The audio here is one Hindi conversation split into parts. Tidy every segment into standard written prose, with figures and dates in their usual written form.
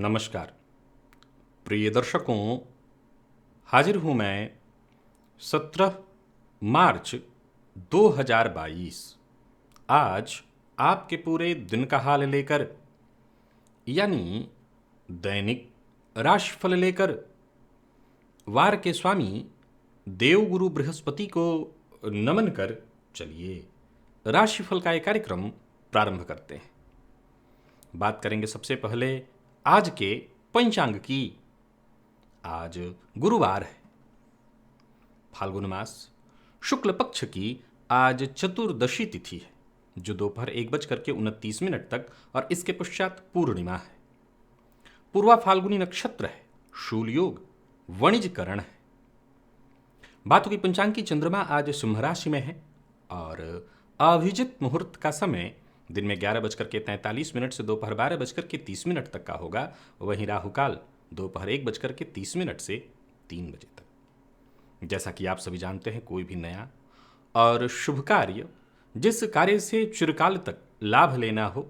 नमस्कार प्रिय दर्शकों। हाजिर हूँ मैं 17 मार्च 2022। आज आपके पूरे दिन का हाल लेकर, यानी दैनिक राशिफल लेकर, वार के स्वामी देवगुरु बृहस्पति को नमन कर चलिए राशिफल का एक कार्यक्रम प्रारंभ करते हैं। बात करेंगे सबसे पहले आज के पंचांग की। आज गुरुवार है, फाल्गुन मास शुक्ल पक्ष की आज चतुर्दशी तिथि है, जो दोपहर 1:29 तक और इसके पश्चात पूर्णिमा है। पूर्वा फाल्गुनी नक्षत्र है, शूल योग, वणिजकरण है। बात होगी पंचांग की। चंद्रमा आज सिंह राशि में है और अभिजित मुहूर्त का समय दिन में 11:43 से दोपहर 12:30 तक का होगा। वहीं राहुकाल दोपहर 1:30 से 3 बजे तक। जैसा कि आप सभी जानते हैं, कोई भी नया और शुभ कार्य, जिस कार्य से चिरकाल तक लाभ लेना हो,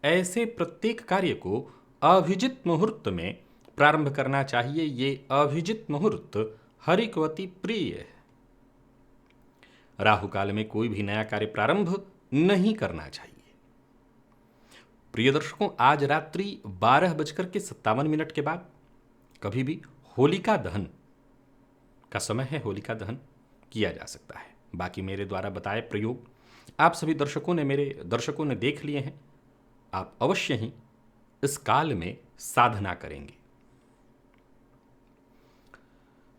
ऐसे प्रत्येक कार्य को अभिजित मुहूर्त में प्रारंभ करना चाहिए। ये अभिजित मुहूर्त हरि को अति प्रिय है। राहुकाल में कोई भी नया कार्य प्रारंभ नहीं करना चाहिए। प्रिय दर्शकों, आज रात्रि 12:57 के बाद कभी भी होलिका दहन का समय है, होलिका दहन किया जा सकता है। बाकी मेरे द्वारा बताए प्रयोग आप सभी मेरे दर्शकों ने देख लिए हैं। आप अवश्य ही इस काल में साधना करेंगे।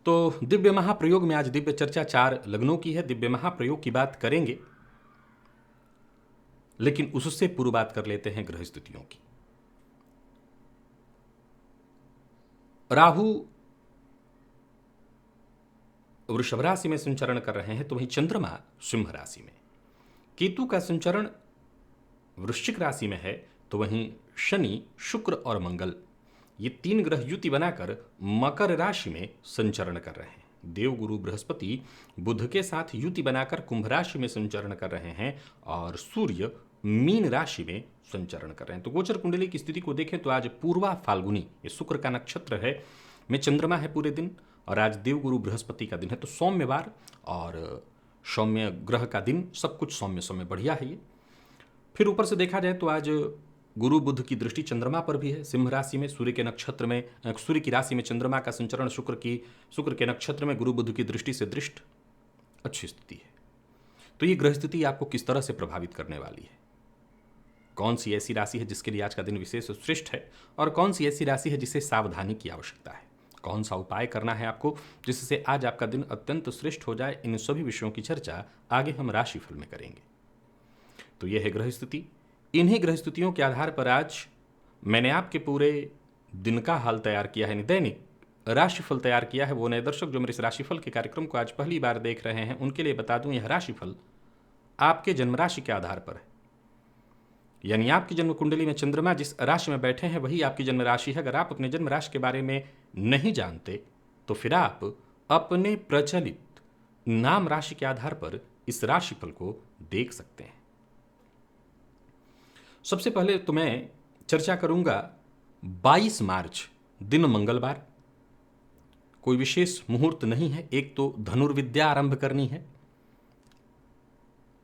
तो दिव्य महाप्रयोग में आज दिव्य चर्चा 4 लग्नों की है। दिव्य महाप्रयोग की बात करेंगे, लेकिन उससे पूर्व बात कर लेते हैं ग्रह स्थितियों की। राहु वृषभ राशि में संचरण कर रहे हैं, तो वहीं चंद्रमा सिंह राशि में। केतु का संचरण वृश्चिक राशि में है, तो वहीं शनि, शुक्र और मंगल, ये 3 ग्रह युति बनाकर मकर राशि में संचरण कर रहे हैं। देवगुरु बृहस्पति बुध के साथ युति बनाकर कुंभ राशि में संचरण कर रहे हैं और सूर्य मीन राशि में संचरण कर रहे हैं। तो गोचर कुंडली की स्थिति को देखें तो आज पूर्वा फाल्गुनी, ये शुक्र का नक्षत्र है, में चंद्रमा है पूरे दिन और आज देवगुरु बृहस्पति का दिन है। तो सौम्यवार और सौम्य ग्रह का दिन, सब कुछ सौम्य सौम्य बढ़िया है ये। फिर ऊपर से देखा जाए तो आज गुरु बुध की दृष्टि चंद्रमा पर भी है। सिंह राशि में सूर्य के नक्षत्र में, सूर्य की राशि में चंद्रमा का संचरण, शुक्र के नक्षत्र में गुरु बुध की दृष्टि से दृष्ट, अच्छी स्थिति है। तो ये ग्रह स्थिति आपको किस तरह से प्रभावित करने वाली है? कौन सी ऐसी राशि है जिसके लिए आज का दिन विशेष श्रेष्ठ है और कौन सी ऐसी राशि है जिसे सावधानी की आवश्यकता है? कौन सा उपाय करना है आपको जिससे आज आपका दिन अत्यंत श्रेष्ठ हो जाए? इन सभी विषयों की चर्चा आगे हम राशिफल में करेंगे। तो यह है ग्रह स्थिति। इन्हीं ग्रह स्थितियों के आधार पर आज मैंने आपके पूरे दिन का हाल तैयार किया है, दैनिक राशिफल तैयार किया है। वो नए दर्शक जो मेरे इस राशिफल के कार्यक्रम को आज पहली बार देख रहे हैं, उनके लिए बता दूं, यह राशिफल आपके जन्म राशि के आधार पर है। यानी आपकी जन्म कुंडली में चंद्रमा जिस राशि में बैठे हैं वही आपकी जन्म राशि है। अगर आप अपने जन्म राशि के बारे में नहीं जानते तो फिर आप अपने प्रचलित नाम राशि के आधार पर इस राशिफल को देख सकते हैं। सबसे पहले तो मैं चर्चा करूंगा 22 मार्च, दिन मंगलवार। कोई विशेष मुहूर्त नहीं है। एक तो धनुर्विद्या आरंभ करनी है,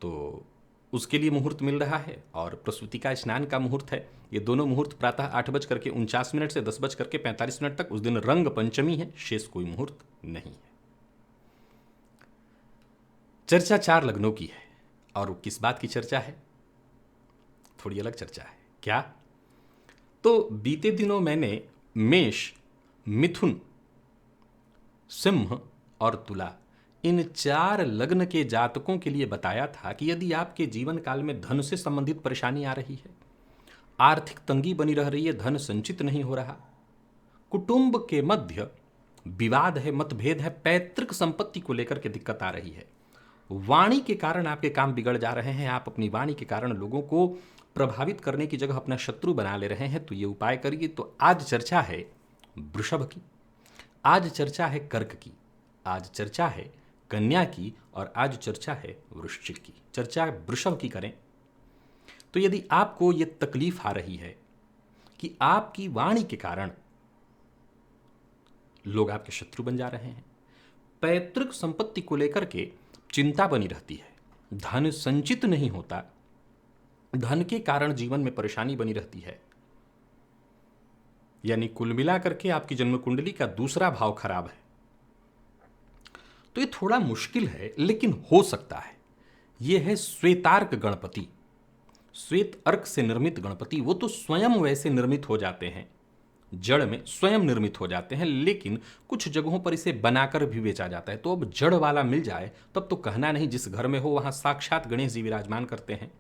तो उसके लिए मुहूर्त मिल रहा है, और प्रसूति का स्नान का मुहूर्त है। ये दोनों मुहूर्त प्रातः 8:49 से 10:45 तक। उस दिन रंग पंचमी है, शेष कोई मुहूर्त नहीं है। चर्चा 4 लग्नों की है, और किस बात की चर्चा है? थोड़ी अलग चर्चा है। क्या? तो बीते दिनों मैंने मेष, मिथुन, सिंह और तुला, इन 4 लग्न के जातकों के लिए बताया था कि यदि आपके जीवन काल में धन से संबंधित परेशानी आ रही है, आर्थिक तंगी बनी रह रही है, धन संचित नहीं हो रहा, कुटुंब के मध्य विवाद है, मतभेद है, पैतृक संपत्ति को लेकर के दिक्कत आ रही है, वाणी के कारण आपके काम बिगड़ जा रहे हैं, आप अपनी वाणी के कारण लोगों को प्रभावित करने की जगह अपना शत्रु बना ले रहे हैं, तो ये उपाय करिए। तो आज चर्चा है वृषभ की, आज चर्चा है कर्क की, आज चर्चा है कन्या की, और आज चर्चा है वृश्चिक की। चर्चा वृषभ की करें तो यदि आपको ये तकलीफ आ रही है, कि आपकी वाणी के कारण लोग आपके शत्रु बन जा रहे हैं। पैतृक संपत्ति को लेकर के चिंता बनी रहती है, धन संचित नहीं होता, धन के कारण जीवन में परेशानी बनी रहती है। यानी कुल मिलाकर के आपकी जन्म कुंडली का दूसरा भाव खराब है। तो ये थोड़ा मुश्किल है, लेकिन हो सकता है। ये है श्वेतार्क गणपति, श्वेत अर्क से निर्मित गणपति। वो तो स्वयं वैसे निर्मित हो जाते हैं, जड़ में स्वयं निर्मित हो जाते हैं, लेकिन कुछ जगहों पर इसे बनाकर भी बेचा जाता है। तो अब जड़ वाला मिल जाए तब तो कहना नहीं, जिस घर में हो वहां साक्षात गणेश जी विराजमान करते हैं।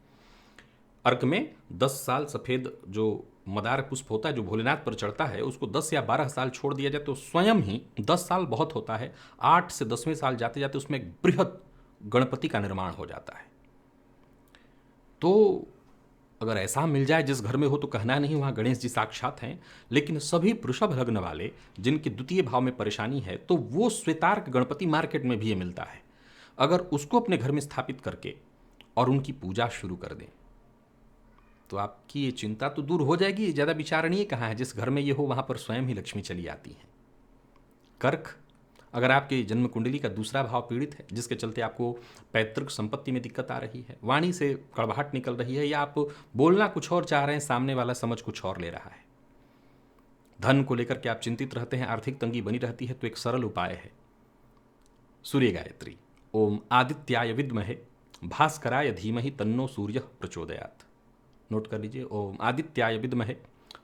अर्क में 10 साल सफेद जो मदार पुष्प होता है जो भोलेनाथ पर चढ़ता है, उसको 10 या 12 साल छोड़ दिया जाए तो स्वयं ही 10 साल बहुत होता है, 8 से 10वें साल जाते जाते उसमें एक बृहद गणपति का निर्माण हो जाता है। तो अगर ऐसा मिल जाए जिस घर में हो तो कहना नहीं वहाँ गणेश जी साक्षात हैं। लेकिन सभी वृषभ लग्न वाले जिनके द्वितीय भाव में परेशानी है, तो वो श्वेतार्क गणपति मार्केट में भी ये मिलता है। अगर उसको अपने घर में स्थापित करके और उनकी पूजा शुरू कर दें तो आपकी ये चिंता तो दूर हो जाएगी। ज़्यादा विचारणीय कहाँ है, जिस घर में ये हो वहाँ पर स्वयं ही लक्ष्मी चली आती है। कर्क, अगर आपके जन्म कुंडली का दूसरा भाव पीड़ित है, जिसके चलते आपको पैतृक संपत्ति में दिक्कत आ रही है, वाणी से कड़वाहट निकल रही है, या आप बोलना कुछ और चाह रहे हैं, सामने वाला समझ कुछ और ले रहा है, धन को लेकर के आप चिंतित रहते हैं, आर्थिक तंगी बनी रहती है, तो एक सरल उपाय है सूर्य गायत्री। ओम आदित्याय विद्महे भास्कराय धीमहि तन्नो सूर्य प्रचोदयात्। नोट कर लीजिए, ओम आदित्याय विद्महे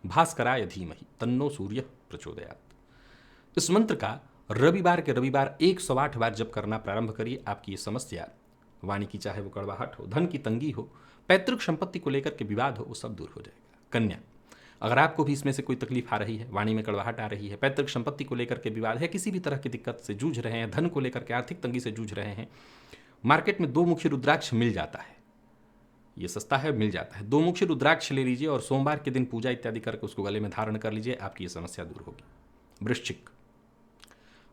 भास्कराय धीमहि तन्नो सूर्य प्रचोदयात्। इस मंत्र का रविवार के रविवार 108 बार जप करना प्रारंभ करिए। आपकी ये समस्या, वाणी की चाहे वो कड़वाहट हो, धन की तंगी हो, पैतृक संपत्ति को लेकर के विवाद हो, वो सब दूर हो जाएगा। कन्या, अगर आपको भी इसमें से कोई तकलीफ आ रही है, वाणी में कड़वाहट आ रही है, पैतृक संपत्ति को लेकर के विवाद है, किसी भी तरह की दिक्कत से जूझ रहे हैं, धन को लेकर के आर्थिक तंगी से जूझ रहे हैं, मार्केट में 2 मुखी रुद्राक्ष मिल जाता है, ये सस्ता है, मिल जाता है। 2 मुखी रुद्राक्ष ले लीजिए और सोमवार के दिन पूजा इत्यादि करके उसको गले में धारण कर लीजिए, आपकी ये समस्या दूर होगी। वृश्चिक,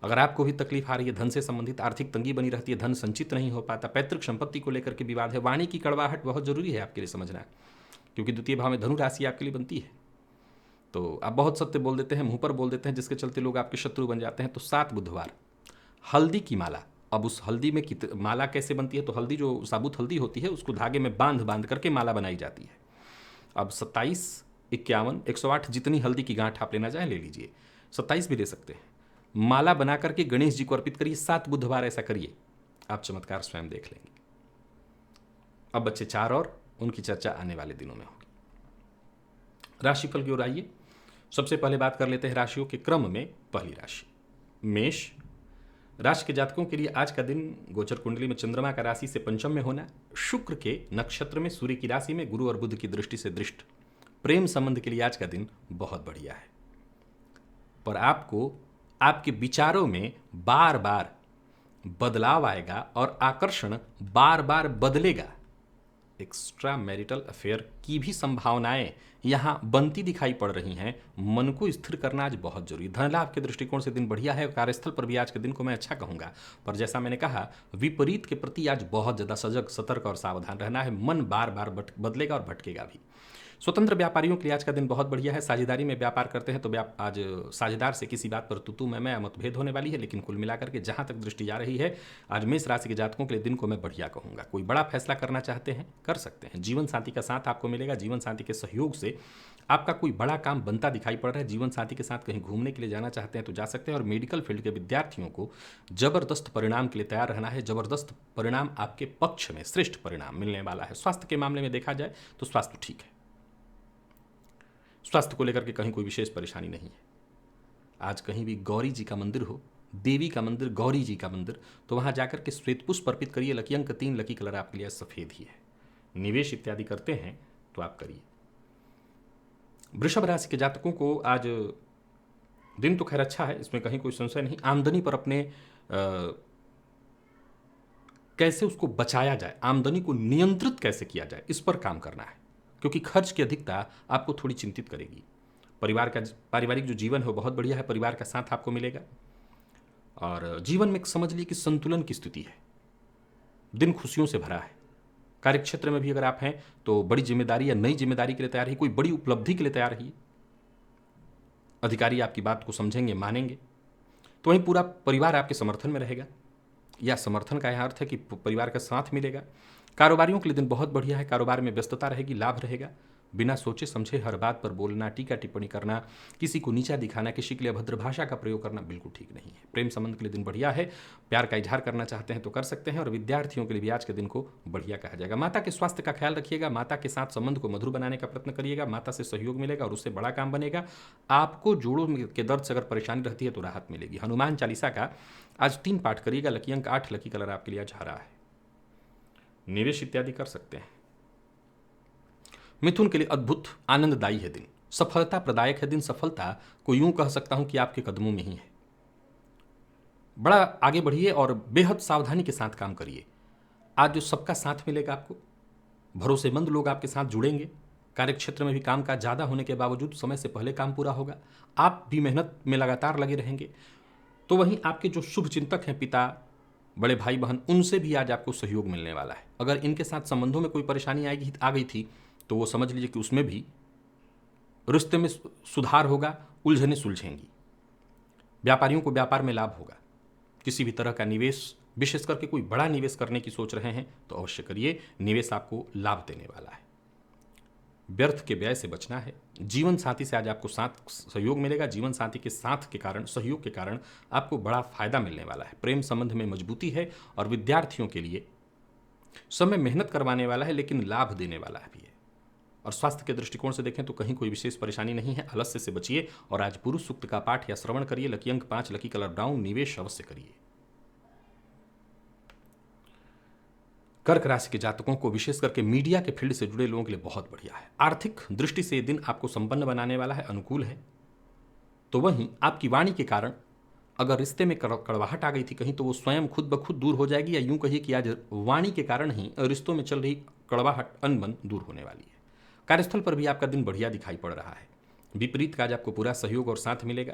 अगर आपको भी तकलीफ आ रही है, धन से संबंधित आर्थिक तंगी बनी रहती है, धन संचित नहीं हो पाता, पैतृक संपत्ति को लेकर के विवाद है, वाणी की कड़वाहट बहुत जरूरी है आपके लिए समझना, क्योंकि द्वितीय भाव में धनु राशि आपके लिए बनती है। तो आप बहुत सत्य बोल देते हैं, मुंह पर बोल देते हैं, जिसके चलते लोग आपके शत्रु बन जाते हैं। तो 7 बुधवार हल्दी की माला, अब उस हल्दी में माला कैसे बनती है, तो हल्दी जो साबुत हल्दी होती है उसको धागे में बांध बांध करके माला बनाई जाती है। अब 27, 51, 108 जितनी हल्दी की गांठ आप लेना चाहें ले लीजिए, 27 भी ले सकते हैं। माला बना करके गणेश जी को अर्पित करिए, 7 बुधवार ऐसा करिए, आप चमत्कार स्वयं देख लेंगे। अब बच्चे 4 और उनकी चर्चा आने वाले दिनों में होगी। राशिफल की ओर आइए। सबसे पहले बात कर लेते हैं राशियों के क्रम में। पहली राशि मेष राशि के जातकों के लिए आज का दिन गोचर कुंडली में चंद्रमा का राशि से पंचम में होना, शुक्र के नक्षत्र में, सूर्य की राशि में, गुरु और बुध की दृष्टि से दृष्ट, प्रेम संबंध के लिए आज का दिन बहुत बढ़िया है। पर आपको आपके विचारों में बार बार बदलाव आएगा और आकर्षण बार बार बदलेगा। एक्स्ट्रा मैरिटल अफेयर की भी संभावनाएं यहाँ बनती दिखाई पड़ रही हैं। मन को स्थिर करना आज बहुत जरूरी। धन लाभ के दृष्टिकोण से दिन बढ़िया है। कार्यस्थल पर भी आज के दिन को मैं अच्छा कहूंगा, पर जैसा मैंने कहा, विपरीत के प्रति आज बहुत ज्यादा सजग, सतर्क और सावधान रहना है। मन बार बार बदलेगा और भटकेगा भी। स्वतंत्र व्यापारियों के लिए आज का दिन बहुत बढ़िया है। साझेदारी में व्यापार करते हैं तो आज साझेदार से किसी बात पर तू मैं मतभेद होने वाली है, लेकिन कुल मिलाकर के जहां तक दृष्टि जा रही है, आज मेष राशि के जातकों के लिए दिन को मैं बढ़िया कहूंगा। कोई बड़ा फैसला करना चाहते हैं कर सकते हैं। जीवन साथी का साथ आपको मिलेगा। जीवन साथी के सहयोग से आपका कोई बड़ा काम बनता दिखाई पड़ रहा है। जीवन साथी के साथ कहीं घूमने के लिए जाना चाहते हैं तो जा सकते हैं। और मेडिकल फील्ड के विद्यार्थियों को जबरदस्त परिणाम के लिए तैयार रहना है। जबरदस्त परिणाम आपके पक्ष में, श्रेष्ठ परिणाम मिलने वाला है। स्वास्थ्य के मामले में देखा जाए तो स्वास्थ्य ठीक है। स्वास्थ्य को लेकर के कहीं कोई विशेष परेशानी नहीं है। आज कहीं भी गौरी जी का मंदिर हो, देवी का मंदिर, गौरी जी का मंदिर, तो वहां जाकर के श्वेत पुष्प अर्पित करिए। लकी अंक 3, लकी कलर आपके लिए सफेद ही है। निवेश इत्यादि करते हैं तो आप करिए। वृषभ राशि के जातकों को आज दिन तो खैर अच्छा है, इसमें कहीं कोई संशय नहीं। आमदनी पर अपने कैसे उसको बचाया जाए, आमदनी को नियंत्रित कैसे किया जाए, इस पर काम करना है, क्योंकि खर्च की अधिकता आपको थोड़ी चिंतित करेगी। पारिवारिक जो जीवन है वो बहुत बढ़िया है। परिवार का साथ आपको मिलेगा और जीवन में समझ लीजिए कि संतुलन की स्थिति है। दिन खुशियों से भरा है। कार्यक्षेत्र में भी अगर आप हैं तो बड़ी जिम्मेदारी या नई जिम्मेदारी के लिए तैयार है, कोई बड़ी उपलब्धि के लिए तैयार है। अधिकारी आपकी बात को समझेंगे, मानेंगे, तो वहीं पूरा परिवार आपके समर्थन में रहेगा, या समर्थन का यह अर्थ है कि परिवार का साथ मिलेगा। कारोबारियों के लिए दिन बहुत बढ़िया है, कारोबार में व्यस्तता रहेगी, लाभ रहेगा। बिना सोचे समझे हर बात पर बोलना, टीका टिप्पणी करना, किसी को नीचा दिखाना, किसी के लिए अभद्र भाषा का प्रयोग करना बिल्कुल ठीक नहीं है। प्रेम संबंध के लिए दिन बढ़िया है, प्यार का इजहार करना चाहते हैं तो कर सकते हैं, और विद्यार्थियों के लिए भी आज के दिन को बढ़िया कहा जाएगा। माता के स्वास्थ्य का ख्याल रखिएगा, माता के साथ संबंध को मधुर बनाने का प्रयत्न करिएगा, माता से सहयोग मिलेगा और उससे बड़ा काम बनेगा। आपको जोड़ों के दर्द से अगर परेशानी रहती है तो राहत मिलेगी। हनुमान चालीसा का आज 3 पाठ करिएगा। लकी अंक 8, लकी कलर आपके लिए आज हरा है। निवेश इत्यादि कर सकते हैं। मिथुन के लिए अद्भुत आनंददायी है दिन, सफलता प्रदायक है दिन। सफलता को यूं कह सकता हूं कि आपके कदमों में ही है। बड़ा आगे बढ़िए और बेहद सावधानी के साथ काम करिए। आज जो सबका साथ मिलेगा आपको, भरोसेमंद लोग आपके साथ जुड़ेंगे। कार्यक्षेत्र में भी काम काज ज़्यादा होने के बावजूद समय से पहले काम पूरा होगा। आप भी मेहनत में लगातार लगे रहेंगे। तो वहीं आपके जो शुभ चिंतक हैं, पिता, बड़े भाई बहन, उनसे भी आज आपको सहयोग मिलने वाला है। अगर इनके साथ संबंधों में कोई परेशानी आ गई थी तो वो समझ लीजिए कि उसमें भी रिश्ते में सुधार होगा, उलझनें सुलझेंगी। व्यापारियों को व्यापार में लाभ होगा। किसी भी तरह का निवेश, विशेष करके कोई बड़ा निवेश करने की सोच रहे हैं तो अवश्य करिए, निवेश आपको लाभ देने वाला है। व्यर्थ के व्यय से बचना है। जीवन साथी से आज आपको साथ सहयोग मिलेगा। जीवन साथी के साथ के कारण, सहयोग के कारण आपको बड़ा फायदा मिलने वाला है। प्रेम संबंध में मजबूती है और विद्यार्थियों के लिए समय मेहनत करवाने वाला है लेकिन लाभ देने वाला भी है। और स्वास्थ्य के दृष्टिकोण से देखें तो कहीं कोई विशेष परेशानी नहीं है। आलस्य से बचिए और आज पुरुष सूक्त का पाठ या श्रवण करिए। लकी अंक 5, लकी कलर ब्राउन। निवेश अवश्य करिए। कर्क राशि के जातकों को, विशेष करके मीडिया के फील्ड से जुड़े लोगों के लिए बहुत बढ़िया है। आर्थिक दृष्टि से यह दिन आपको संपन्न बनाने वाला है, अनुकूल है। तो वहीं आपकी वाणी के कारण अगर रिश्ते में कड़वाहट आ गई थी कहीं, तो वो स्वयं खुद ब खुद दूर हो जाएगी, या यूं कहिए कि आज वाणी के कारण ही रिश्तों में चल रही कड़वाहट, अनबन दूर होने वाली है। कार्यस्थल पर भी आपका दिन बढ़िया दिखाई पड़ रहा है। विपरीत का आज आपको पूरा सहयोग और साथ मिलेगा।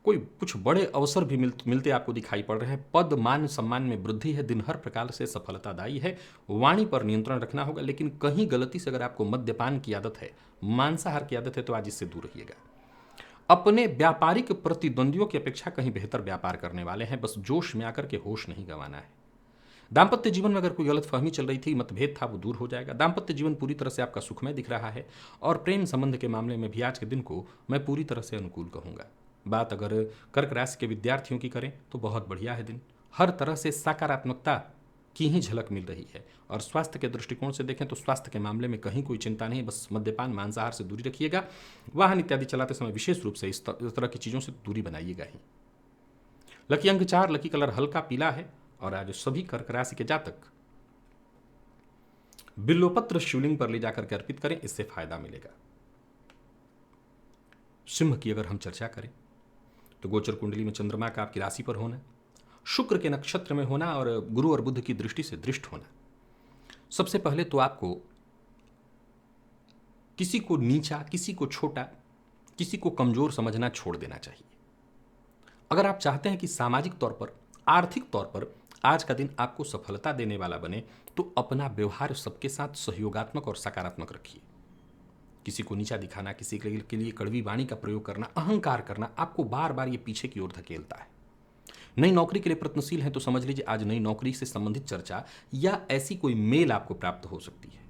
कुछ बड़े अवसर भी मिलते आपको दिखाई पड़ रहे हैं। पद मान सम्मान में वृद्धि है। दिन हर प्रकार से सफलतादायी है। वाणी पर नियंत्रण रखना होगा, लेकिन कहीं गलती से अगर आपको मद्यपान की आदत है, मांसाहार की आदत है, तो आज इससे दूर रहिएगा। अपने व्यापारिक प्रतिद्वंदियों की अपेक्षा कहीं बेहतर व्यापार करने वाले हैं। बस जोश में आकर के होश नहीं गंवाना है। दाम्पत्य जीवन में अगर कोई गलतफहमी चल रही थी, मतभेद था, वो दूर हो जाएगा। दाम्पत्य जीवन पूरी तरह से आपका सुखमय दिख रहा है। और प्रेम संबंध के मामले में भी आज के दिन को मैं पूरी तरह से अनुकूल कहूँगा। बात अगर कर्क राशि के विद्यार्थियों की करें तो बहुत बढ़िया है दिन। हर तरह से सकारात्मकता की ही झलक मिल रही है। और स्वास्थ्य के दृष्टिकोण से देखें तो स्वास्थ्य के मामले में कहीं कोई चिंता नहीं। बस मद्यपान, मांसाहार से दूरी रखिएगा। वाहन इत्यादि चलाते समय विशेष रूप से इस तरह की चीज़ों से दूरी बनाइएगा ही। लकी अंक 4, लकी कलर हल्का पीला है। और आज सभी कर्क राशि के जातक बिल्वपत्र शिवलिंग पर ले जाकर के अर्पित करें, इससे फायदा मिलेगा। सिंह की अगर हम चर्चा करें तो गोचर कुंडली में चंद्रमा का आपकी राशि पर होना, शुक्र के नक्षत्र में होना और गुरु और बुध की दृष्टि से दृष्ट होना। सबसे पहले तो आपको किसी को नीचा, किसी को छोटा, किसी को कमजोर समझना छोड़ देना चाहिए। अगर आप चाहते हैं कि सामाजिक तौर पर, आर्थिक तौर पर आज का दिन आपको सफलता देने वाला बने, तो अपना व्यवहार सबके साथ सहयोगात्मक और सकारात्मक रखिए। किसी को नीचा दिखाना, किसी के लिए कड़वी वाणी का प्रयोग करना, अहंकार करना आपको बार बार ये पीछे की ओर धकेलता है। नई नौकरी के लिए प्रयत्नशील हैं तो समझ लीजिए आज नई नौकरी से संबंधित चर्चा या ऐसी कोई मेल आपको प्राप्त हो सकती है।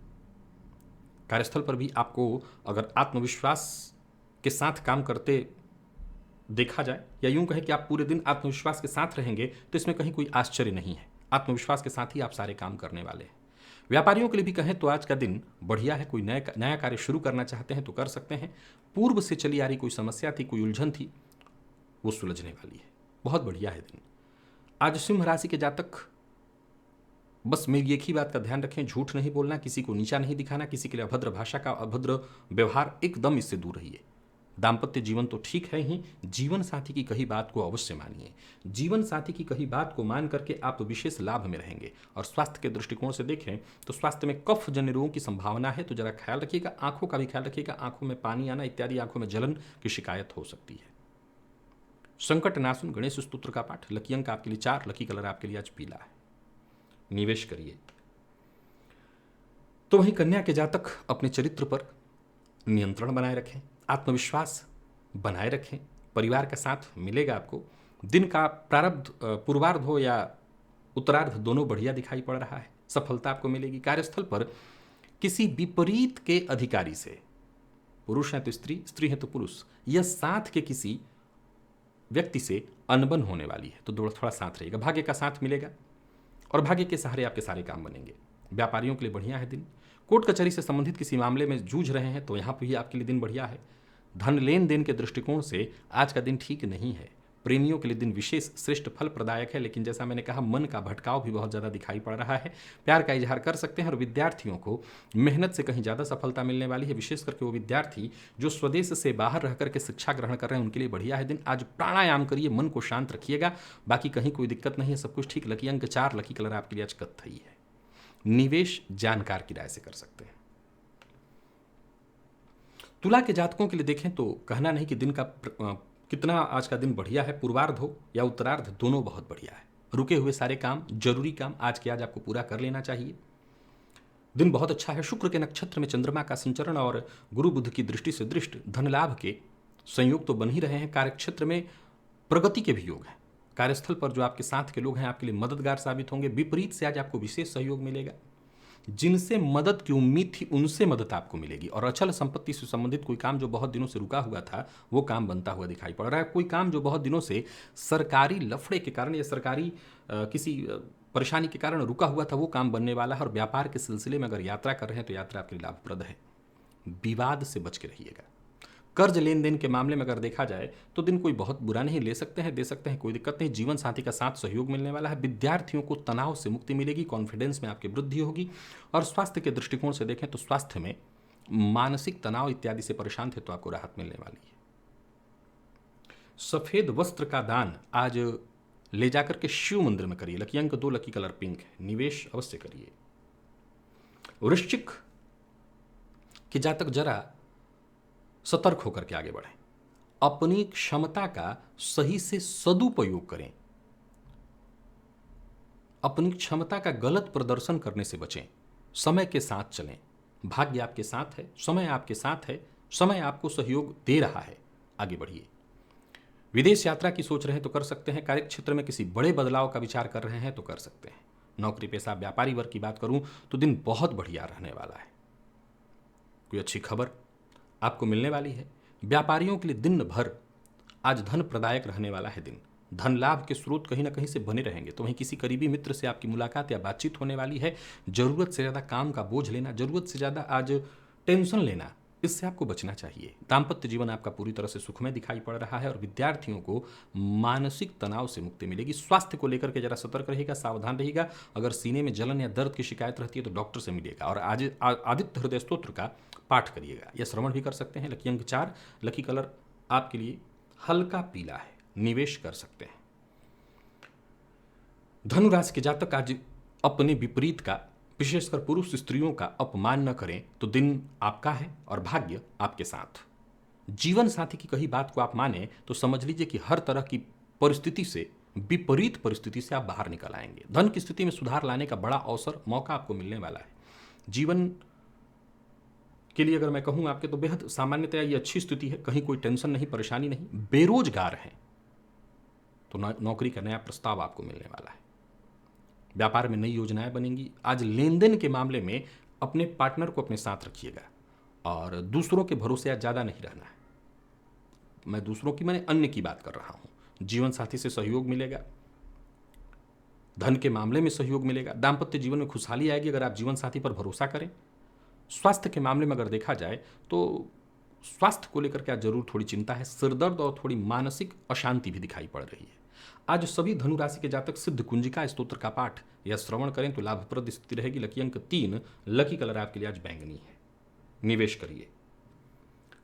कार्यस्थल पर भी आपको अगर आत्मविश्वास के साथ काम करते देखा जाए, या यूं कहें कि आप पूरे दिन आत्मविश्वास के साथ रहेंगे, तो इसमें कहीं कोई आश्चर्य नहीं है। आत्मविश्वास के साथ ही आप सारे काम करने वाले हैं। व्यापारियों के लिए भी कहें तो आज का दिन बढ़िया है। कोई नया कार्य शुरू करना चाहते हैं तो कर सकते हैं। पूर्व से चली आ रही कोई समस्या थी, कोई उलझन थी, वो सुलझने वाली है। बहुत बढ़िया है दिन। आज सिंह राशि के जातक बस मेरी एक ही बात का ध्यान रखें, झूठ नहीं बोलना, किसी को नीचा नहीं दिखाना, किसी के लिए अभद्र भाषा का, अभद्र व्यवहार, एकदम इससे दूर रहिए। दाम्पत्य जीवन तो ठीक है ही, जीवन साथी की कही बात को अवश्य मानिए। जीवन साथी की कही बात को मान करके आप विशेष लाभ में रहेंगे। और स्वास्थ्य के दृष्टिकोण से देखें तो स्वास्थ्य में कफ जन्य रोगों की संभावना है, तो जरा ख्याल रखिएगा। आंखों का भी ख्याल रखिएगा। आंखों में पानी आना इत्यादि, आंखों में जलन की शिकायत हो सकती है। संकट नाशन गणेश स्तोत्र का पाठ। लकी अंक आपके लिए 4, लकी कलर आपके लिए आज पीला है। निवेश करिए। तो वहीं कन्या के जातक अपने चरित्र पर नियंत्रण बनाए रखें। आत्मविश्वास बनाए रखें। परिवार का साथ मिलेगा आपको। दिन का प्रारब्ध पूर्वार्ध हो या उत्तरार्ध दोनों बढ़िया दिखाई पड़ रहा है। सफलता आपको मिलेगी। कार्यस्थल पर किसी विपरीत के अधिकारी से, पुरुष है तो स्त्री, स्त्री है तो पुरुष, या साथ के किसी व्यक्ति से अनबन होने वाली है, तो थोड़ा साथ रहेगा। भाग्य का साथ मिलेगा और भाग्य के सहारे आपके सारे काम बनेंगे। व्यापारियों के लिए बढ़िया है दिन। कोर्ट कचहरी से संबंधित किसी मामले में जूझ रहे हैं तो यहाँ पर भी आपके लिए दिन बढ़िया है। धन लेन देन के दृष्टिकोण से आज का दिन ठीक नहीं है। प्रेमियों के लिए दिन विशेष श्रेष्ठ फल प्रदायक है, लेकिन जैसा मैंने कहा मन का भटकाव भी बहुत ज़्यादा दिखाई पड़ रहा है। प्यार का इजहार कर सकते हैं और विद्यार्थियों को मेहनत से कहीं ज़्यादा सफलता मिलने वाली है। विशेष करके वो विद्यार्थी जो स्वदेश से बाहर रह करके शिक्षा ग्रहण कर रहे हैं उनके लिए बढ़िया है दिन। आज प्राणायाम करिए, मन को शांत रखिएगा, बाकी कहीं कोई दिक्कत नहीं है, सब कुछ ठीक। लकी अंक 4, लकी कलर आपके लिए आज कत्थई है। निवेश जानकार की राय से कर सकते हैं। तुला के जातकों के लिए देखें तो कहना नहीं कि दिन का कितना आज का दिन बढ़िया है। पूर्वार्ध हो या उत्तरार्ध दोनों बहुत बढ़िया है। रुके हुए सारे काम, जरूरी काम आज के आज आपको पूरा कर लेना चाहिए। दिन बहुत अच्छा है। शुक्र के नक्षत्र में चंद्रमा का संचरण और गुरु बुध की दृष्टि से दृष्ट धन लाभ के संयोग तो बन ही रहे हैं। कार्यक्षेत्र में प्रगति के भी योग हैं। कार्यस्थल पर जो आपके साथ के लोग हैं आपके लिए मददगार साबित होंगे। विपरीत से आज आपको विशेष सहयोग मिलेगा। जिनसे मदद की उम्मीद थी उनसे मदद आपको मिलेगी। और अचल संपत्ति से संबंधित कोई काम जो बहुत दिनों से रुका हुआ था वो काम बनता हुआ दिखाई पड़ रहा है। कोई काम जो बहुत दिनों से सरकारी लफड़े के कारण या सरकारी किसी परेशानी के कारण रुका हुआ था वो काम बनने वाला है। और व्यापार के सिलसिले में अगर यात्रा कर रहे हैं तो यात्रा आपके लिए लाभप्रद है। विवाद से बच के रहिएगा। कर्ज लेन देन के मामले में अगर देखा जाए तो दिन कोई बहुत बुरा नहीं, ले सकते हैं, दे सकते हैं, कोई दिक्कत नहीं। जीवन साथी का साथ सहयोग मिलने वाला है। विद्यार्थियों को तनाव से मुक्ति मिलेगी। कॉन्फिडेंस में आपकी वृद्धि होगी। और स्वास्थ्य के दृष्टिकोण से देखें तो स्वास्थ्य में मानसिक तनाव इत्यादि से परेशान थे तो आपको राहत मिलने वाली है। सफेद वस्त्र का दान आज ले जाकर के शिव मंदिर में करिए। लकी अंक 2, लकी कलर पिंक है। निवेश अवश्य करिए। वृश्चिक के जातक जरा सतर्क होकर के आगे बढ़ें। अपनी क्षमता का सही से सदुपयोग करें। अपनी क्षमता का गलत प्रदर्शन करने से बचें। समय के साथ चलें। भाग्य आपके साथ है, समय आपके साथ है, समय आपको सहयोग दे रहा है, आगे बढ़िए। विदेश यात्रा की सोच रहे हैं तो कर सकते हैं। कार्य क्षेत्र में किसी बड़े बदलाव का विचार कर रहे हैं तो कर सकते हैं। नौकरी पेशा व्यापारी वर्ग की बात करूं तो दिन बहुत बढ़िया रहने वाला है। कोई अच्छी खबर आपको मिलने वाली है। व्यापारियों के लिए दिन भर आज धन प्रदायक रहने वाला है दिन। धन लाभ के स्रोत कहीं ना कहीं से बने रहेंगे। तो वहीं किसी करीबी मित्र से आपकी मुलाकात या बातचीत होने वाली है। जरूरत से ज़्यादा काम का बोझ लेना, जरूरत से ज़्यादा आज टेंशन लेना, इससे आपको बचना चाहिए। दाम्पत्य जीवन आपका पूरी तरह से सुखमय दिखाई पड़ रहा है और विद्यार्थियों को मानसिक तनाव से मुक्ति मिलेगी। स्वास्थ्य को लेकर के जरा सतर्क रहेगा, सावधान रहेगा। अगर सीने में जलन या दर्द की शिकायत रहती है तो डॉक्टर से मिलेगा। और आज आदित्य हृदय स्तोत्र का पाठ करिएगा या श्रवण भी कर सकते हैं। लकी अंक 4, लकी कलर आपके लिए हल्का पीला है। निवेश कर सकते हैं। धनु राशि के जातक आज अपने विपरीत का, विशेषकर पुरुष स्त्रियों का अपमान न करें तो दिन आपका है और भाग्य आपके साथ। जीवन साथी की कही बात को आप माने तो समझ लीजिए कि हर तरह की परिस्थिति से, विपरीत परिस्थिति से आप बाहर निकल आएंगे। धन की स्थिति में सुधार लाने का बड़ा अवसर, मौका आपको मिलने वाला है। जीवन के लिए अगर मैं कहूँ आपके तो बेहद सामान्यतया ये अच्छी स्थिति है। कहीं कोई टेंशन नहीं, परेशानी नहीं। बेरोजगार हैं तो नौकरी का नया प्रस्ताव आपको मिलने वाला है। व्यापार में नई योजनाएं बनेंगी। आज लेन देन के मामले में अपने पार्टनर को अपने साथ रखिएगा और दूसरों के भरोसे आज ज़्यादा नहीं रहना है। मैं दूसरों की, मैंने अन्य की बात कर रहा हूं। जीवन साथी से सहयोग मिलेगा। धन के मामले में सहयोग मिलेगा। दाम्पत्य जीवन में खुशहाली आएगी अगर आप जीवन साथी पर भरोसा करें। स्वास्थ्य के मामले में अगर देखा जाए तो स्वास्थ्य को लेकर के आज जरूर थोड़ी चिंता है। सिरदर्द और थोड़ी मानसिक अशांति भी दिखाई पड़ रही है। आज सभी धनु राशि के जातक सिद्ध कुंजिका स्तोत्र का पाठ या श्रवण करें तो लाभप्रद स्थिति रहेगी। लकी अंक 3, लकी कलर आपके लिए आज बैंगनी है। निवेश करिए।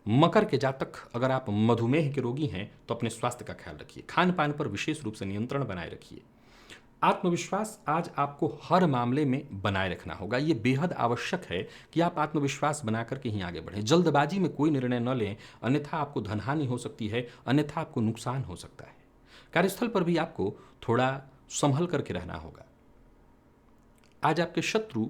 मकर के जातक अगर आप मधुमेह के रोगी हैं तो अपने स्वास्थ्य का ख्याल रखिए। खान पान पर विशेष रूप से नियंत्रण बनाए रखिए। आत्मविश्वास आज आपको हर मामले में बनाए रखना होगा। ये बेहद आवश्यक है कि आप आत्मविश्वास बना करके ही आगे बढ़ें। जल्दबाजी में कोई निर्णय न लें, अन्यथा आपको धनहानि हो सकती है, अन्यथा आपको नुकसान हो सकता है। कार्यस्थल पर भी आपको थोड़ा संभल करके रहना होगा। आज आपके शत्रु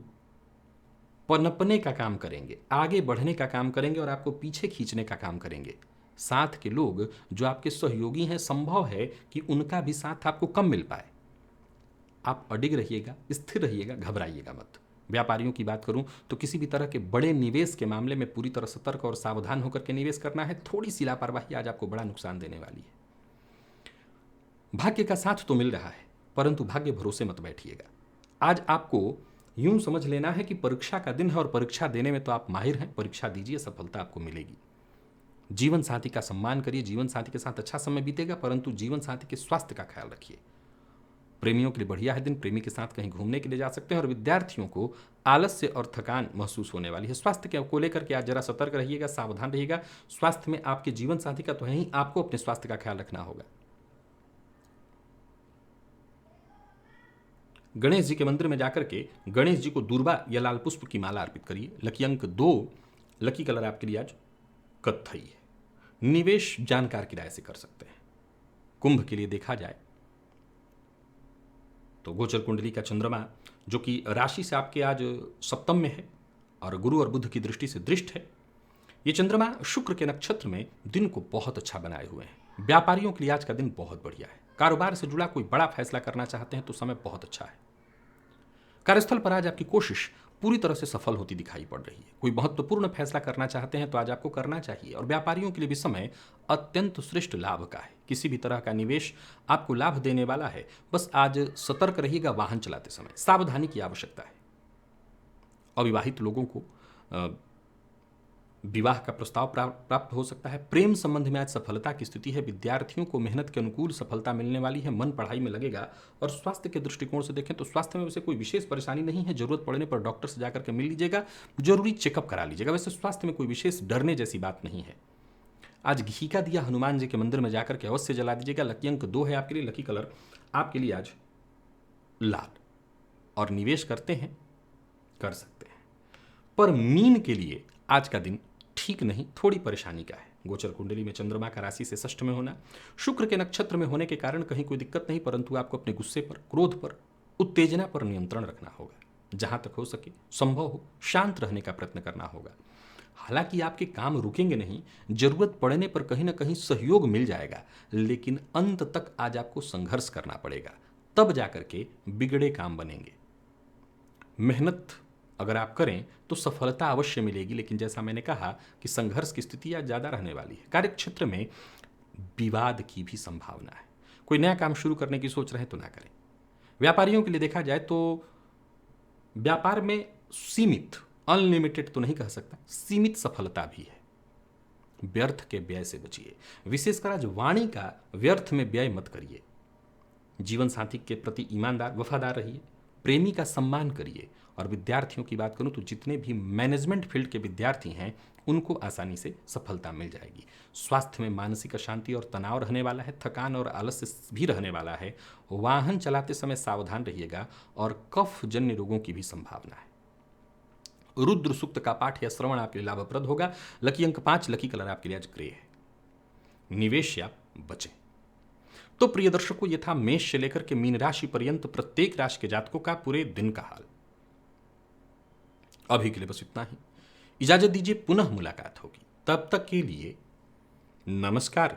पनपने का काम करेंगे, आगे बढ़ने का काम करेंगे और आपको पीछे खींचने का काम करेंगे। साथ के लोग जो आपके सहयोगी हैं, संभव है कि उनका भी साथ आपको कम मिल पाए। आप अडिग रहिएगा, स्थिर रहिएगा, घबराइएगा मत। व्यापारियों की बात करूं तो किसी भी तरह के बड़े निवेश के मामले में पूरी तरह सतर्क और सावधान होकर के निवेश करना है। थोड़ी सी लापरवाही आज आपको बड़ा नुकसान देने वाली है। भाग्य का साथ तो मिल रहा है, परंतु भाग्य भरोसे मत बैठिएगा। आज आपको यूं समझ लेना है कि परीक्षा का दिन है और परीक्षा देने में तो आप माहिर हैं। परीक्षा दीजिए, सफलता आपको मिलेगी। जीवन साथी का सम्मान करिए, जीवन साथी के साथ अच्छा समय बीतेगा, परंतु जीवन साथी के स्वास्थ्य का ख्याल रखिए। प्रेमियों के लिए बढ़िया है दिन, प्रेमी के साथ कहीं घूमने के लिए जा सकते हैं। और विद्यार्थियों को आलस्य और थकान महसूस होने वाली है। स्वास्थ्य को लेकर के आज जरा सतर्क रहिएगा, सावधान रहिएगा। स्वास्थ्य में आपके जीवन साथी का तो है ही, आपको अपने स्वास्थ्य का ख्याल रखना होगा। गणेश जी के मंदिर में जाकर के गणेश जी को दूर्वा या लाल पुष्प की माला अर्पित करिए। लकी अंक 2, लकी कलर आपके लिए आज कत्थई है। निवेश जानकार किराए से कर सकते हैं। कुंभ के लिए देखा जाए तो गोचर कुंडली का चंद्रमा जो कि राशि से आपके आज सप्तम में है और गुरु और बुध की दृष्टि से दृष्ट है। ये चंद्रमा शुक्र के नक्षत्र में दिन को बहुत अच्छा बनाए हुए हैं। व्यापारियों के लिए आज का दिन बहुत बढ़िया है। कारोबार से जुड़ा कोई बड़ा फैसला करना चाहते हैं तो समय बहुत अच्छा है। कार्यस्थल पर आज आपकी कोशिश पूरी तरह से सफल होती दिखाई पड़ रही है। कोई महत्वपूर्ण फैसला करना चाहते हैं तो आज आपको करना चाहिए। और व्यापारियों के लिए भी समय अत्यंत श्रेष्ठ लाभ का है। किसी भी तरह का निवेश आपको लाभ देने वाला है। बस आज सतर्क रहिएगा वाहन चलाते समय, सावधानी की आवश्यकता है। अविवाहित लोगों को विवाह का प्रस्ताव प्राप्त हो सकता है। प्रेम संबंध में आज सफलता की स्थिति है। विद्यार्थियों को मेहनत के अनुकूल सफलता मिलने वाली है। मन पढ़ाई में लगेगा। और स्वास्थ्य के दृष्टिकोण से देखें तो स्वास्थ्य में वैसे कोई विशेष परेशानी नहीं है। जरूरत पड़ने पर डॉक्टर से जाकर के मिल लीजिएगा, जरूरी चेकअप करा लीजिएगा। वैसे स्वास्थ्य में कोई विशेष डरने जैसी बात नहीं है। आज घी का दिया हनुमान जी के मंदिर में जाकर के अवश्य जला दीजिएगा। लकी अंक 2 है आपके लिए। लकी कलर आपके लिए आज लाल। और निवेश करते हैं, कर सकते हैं। पर मीन के लिए आज का दिन ठीक नहीं, थोड़ी परेशानी का है। गोचर कुंडली में चंद्रमा का राशि से षष्ठ में होना, शुक्र के नक्षत्र में होने के कारण कहीं कोई दिक्कत नहीं, परंतु आपको अपने गुस्से पर, क्रोध पर, उत्तेजना पर नियंत्रण रखना होगा। जहां तक हो सके, संभव हो, शांत रहने का प्रयत्न करना होगा। हालांकि आपके काम रुकेंगे नहीं, जरूरत पड़ने पर कहीं ना कहीं सहयोग मिल जाएगा, लेकिन अंत तक आज आपको संघर्ष करना पड़ेगा, तब जाकर के बिगड़े काम बनेंगे। मेहनत अगर आप करें तो सफलता अवश्य मिलेगी, लेकिन जैसा मैंने कहा कि संघर्ष की स्थिति आज ज़्यादा रहने वाली है। कार्यक्षेत्र में विवाद की भी संभावना है। कोई नया काम शुरू करने की सोच रहे हैं तो ना करें। व्यापारियों के लिए देखा जाए तो व्यापार में सीमित, अनलिमिटेड तो नहीं कह सकता, सीमित सफलता भी है। व्यर्थ के व्यय से बचिए। विशेषकर आज वाणी का व्यर्थ में व्यय मत करिए। जीवन साथी के प्रति ईमानदार, वफादार रहिए। प्रेमी का सम्मान करिए। और विद्यार्थियों की बात करूं तो जितने भी मैनेजमेंट फील्ड के विद्यार्थी हैं उनको आसानी से सफलता मिल जाएगी। स्वास्थ्य में मानसिक अशांति और तनाव रहने वाला है। थकान और आलस्य भी रहने वाला है। वाहन चलाते समय सावधान रहिएगा। और कफ जन्य रोगों की भी संभावना है। रुद्र सूक्त का पाठ या श्रवण आपके लिए लाभप्रद होगा। लकी अंक 5, लकी कलर आपके लिए आज ग्रे है। निवेश से आप बचें। तो प्रिय दर्शकों, ये था मेष से लेकर के मीन राशि पर्यंत प्रत्येक राशि के जातकों का पूरे दिन का हाल। अभी के लिए बस इतना ही। इजाजत दीजिए, पुनः मुलाकात होगी। तब तक के लिए नमस्कार।